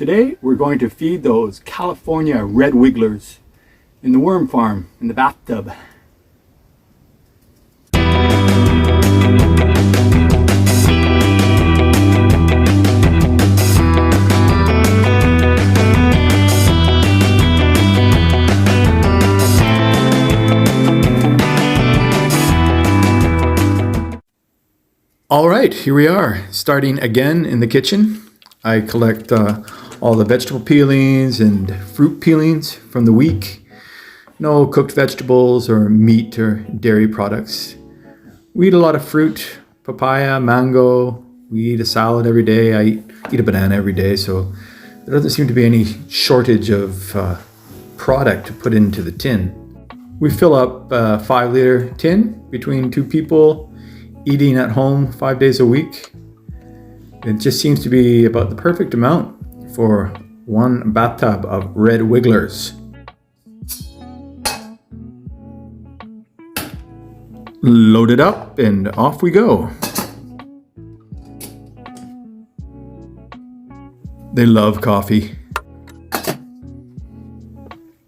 Today we're going to feed those California Red Wrigglers in the worm farm in the bathtub. All right, here we are, starting again in the kitchen. I collect all the vegetable peelings and fruit peelings from the week. No cooked vegetables or meat or dairy products. We eat a lot of fruit, papaya, mango. We eat a salad every day. I eat a banana every day, so there doesn't seem to be any shortage of product to put into the tin. We fill up a 5-liter tin between two people, eating at home 5 days a week. It just seems to be about the perfect amount for one bathtub of Red Wrigglers. Load it up and off we go. They love coffee.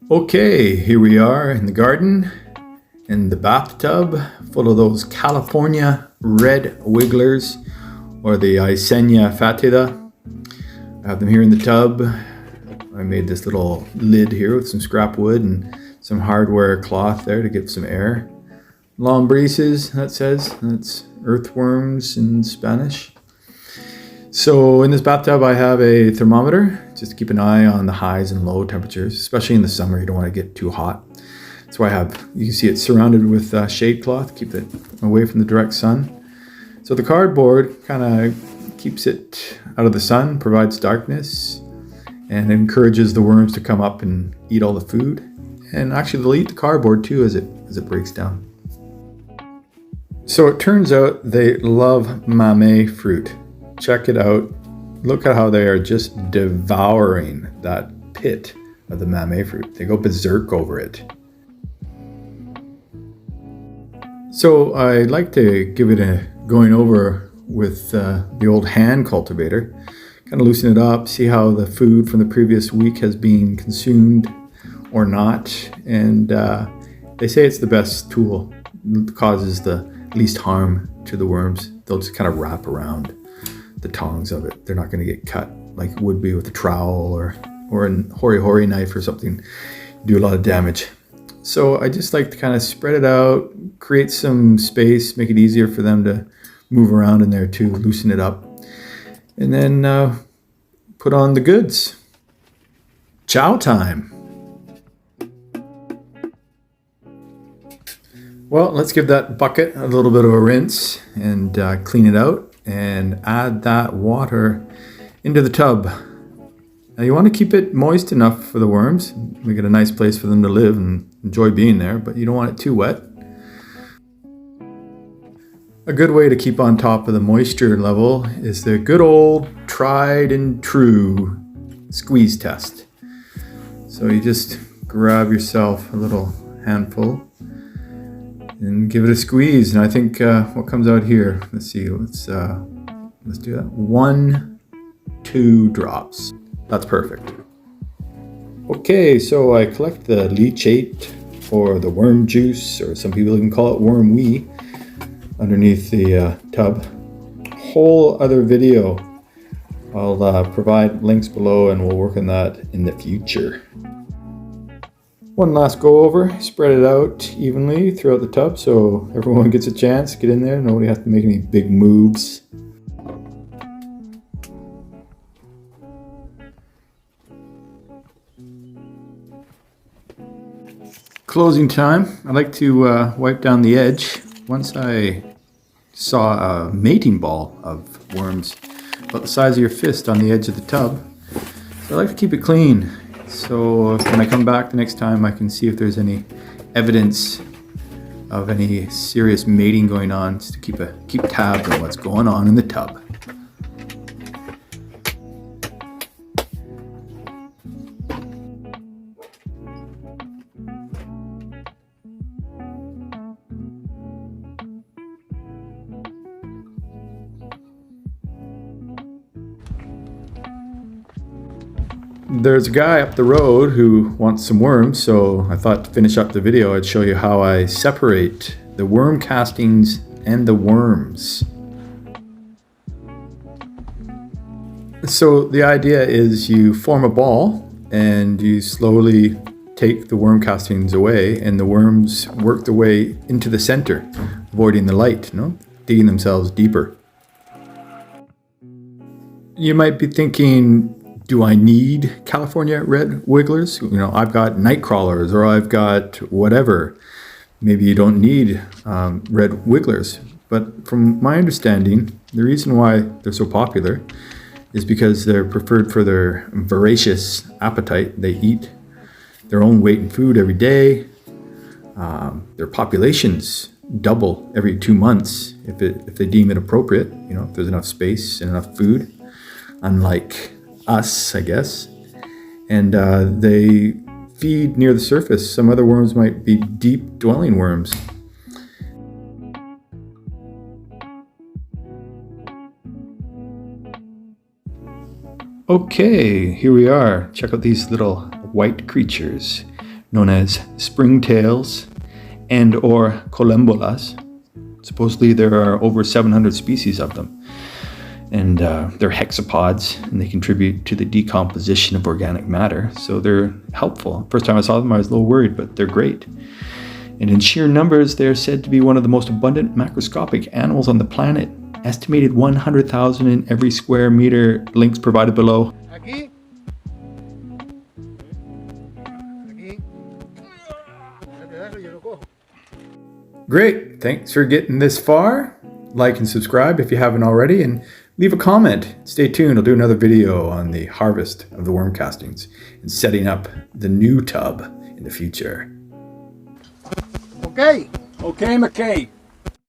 Okay, here we are in the garden, in the bathtub, full of those California Red Wrigglers, or the Eisenia fatida. I have them here in the tub. I made this little lid here with some scrap wood and some hardware cloth there to give some air. Lombrices, that says. That's earthworms in Spanish. So in this bathtub I have a thermometer, just to keep an eye on the highs and low temperatures, especially in the summer. You don't want to get too hot. That's why you can see it surrounded with shade cloth, keep it away from the direct sun. So the cardboard kind of keeps it out of the sun, provides darkness, and encourages the worms to come up and eat all the food. And actually they'll eat the cardboard too as it breaks down. So it turns out they love mamey fruit. Check it out. Look at how they are just devouring that pit of the mamey fruit. They go berserk over it. So I like to give it a going over with the old hand cultivator, kind of loosen it up, see how the food from the previous week has been consumed or not. And they say it's the best tool. It causes the least harm to the worms. They'll just kind of wrap around the tongs of it. They're not going to get cut like it would be with a trowel or a hori-hori knife or something. Do a lot of damage. So I just like to kind of spread it out, create some space, make it easier for them to move around in there too, loosen it up, and then put on the goods. Chow time. Well, let's give that bucket a little bit of a rinse and clean it out and add that water into the tub. Now you want to keep it moist enough for the worms, make it a nice place for them to live and enjoy being there, but you don't want it too wet. A good way to keep on top of the moisture level is the good old tried and true squeeze test. So you just grab yourself a little handful and give it a squeeze. And I think what comes out here, let's see, let's do that. 1, 2 drops. That's perfect. Okay, so I collect the leachate or the worm juice, or some people even call it worm wee, underneath the tub. Whole other video. I'll provide links below and we'll work on that in the future. One last go over, spread it out evenly throughout the tub so everyone gets a chance to get in there. Nobody has to make any big moves. Closing time. I like to wipe down the edge. Once I saw a mating ball of worms about the size of your fist on the edge of the tub. So I like to keep it clean. So when I come back the next time, I can see if there's any evidence of any serious mating going on, just to keep tabs on what's going on in the tub. There's a guy up the road who wants some worms, so I thought to finish up the video I'd show you how I separate the worm castings and the worms. So the idea is you form a ball and you slowly take the worm castings away, and the worms work their way into the center, avoiding the light, digging themselves deeper. You might be thinking, do I need California Red Wrigglers? I've got night crawlers, or I've got whatever. Maybe you don't need red wigglers. But from my understanding, the reason why they're so popular is because they're preferred for their voracious appetite. They eat their own weight in food every day. Their populations double every 2 months if they deem it appropriate, if there's enough space and enough food, unlike us, I guess. And they feed near the surface. Some other worms might be deep dwelling worms. Okay, here we are. Check out these little white creatures known as springtails and or collembolas. Supposedly there are over 700 species of them. And they're hexapods, and they contribute to the decomposition of organic matter. So they're helpful. First time I saw them, I was a little worried, but they're great. And in sheer numbers, they're said to be one of the most abundant macroscopic animals on the planet. Estimated 100,000 in every square meter. Links provided below. Aquí. Great, thanks for getting this far. Like and subscribe if you haven't already, and leave a comment. Stay tuned, I'll do another video on the harvest of the worm castings and setting up the new tub in the future. Okay, McKay.